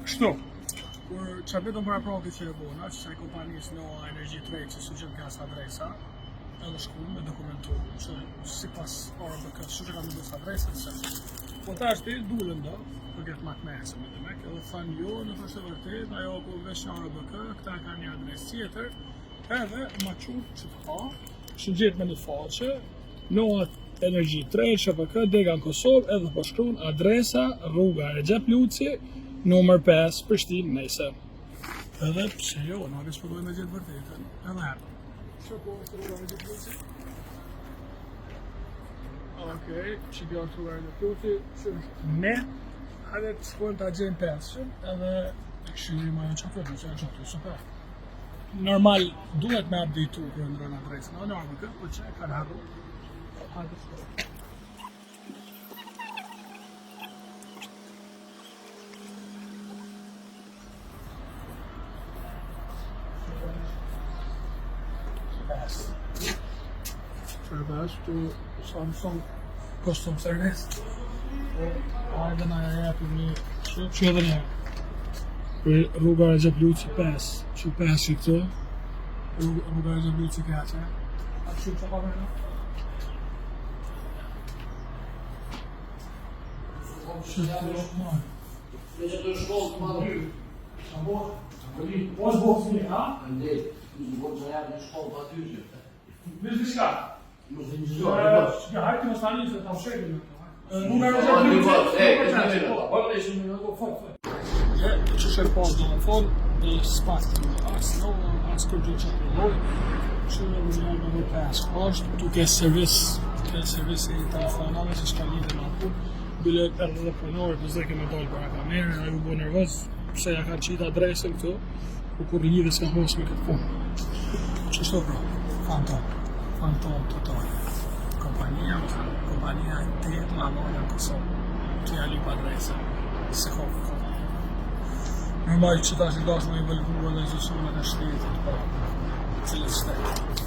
Kështu, kur që vetëm për apropi që e bona, që qaj kompanisë Noa Energy Trade që sugjem kjas adresa, edhe shku me dokumentu që si pas RBK që që ka me dus adresën se po ta është i dullën do, për këtë mak mesë me të mek, edhe thanë jo, në është e vërtet, ajo po vesh një RBK, këta ka një adresë tjetër, edhe ma qutë që të ka, që gjithë me një faqe, Noa Energy Trade, SHPK, Dega në Kosovë, edhe po shkruan adresa, rruga Recep Luci, numër 5, Prishtinë, Nese. Edhe pse jo, në akës përdojnë me gjithë vërtetën, edhe herë. Që po është rruga Recep Luci? Okej, që kjo është rruga Recep Luci, që është ne, hajde të shkojnë të agjenë 5-shën, edhe e këshyri ma janë qafërë, që janë qafërë, super. Normal, duhet me update-u kërë ndrojnë adresën, në armë këtë, po që e kanë harru. Hajde të shkojnë. Shërbesh të Samsung Custom Service. Hajde na ja jepi një që edhe një rruga Recep Luci 5, që 5 që këtë, rruga Recep Luci keqe. A që që ka vërë? Që të rrëmaj. Me që të shkollë të madhë. A bo? Po është bo fëmi, ha? Ndej, në bo të jarë në shkollë pa ty që. Vishë di shka? Mos e një zhjore, në bosh. Që hajtë në stani se ta u shekin në të. Rruga Recep Luci. Që shërë pas do në fond, dhe s'pas të as kërgjë që të loj, që në njërë në vërë pas është, tu ke servis i telefonave që shka lidhe në apu, bile edhe dhe punore, të zdeke me dollë para kamerë, a ju bo nervoz, pse ja kanë qitë adresën këtu, u kur lidhe s'ka hos me këtë punë. Që shto bro, fantom total. Kompania e tetë ma mojë në Kosovë, që ja lip adresën, se hofë. Normal që ta që dash me i vëllëvua dhe gjësumet e shtetit, cilët shtetit.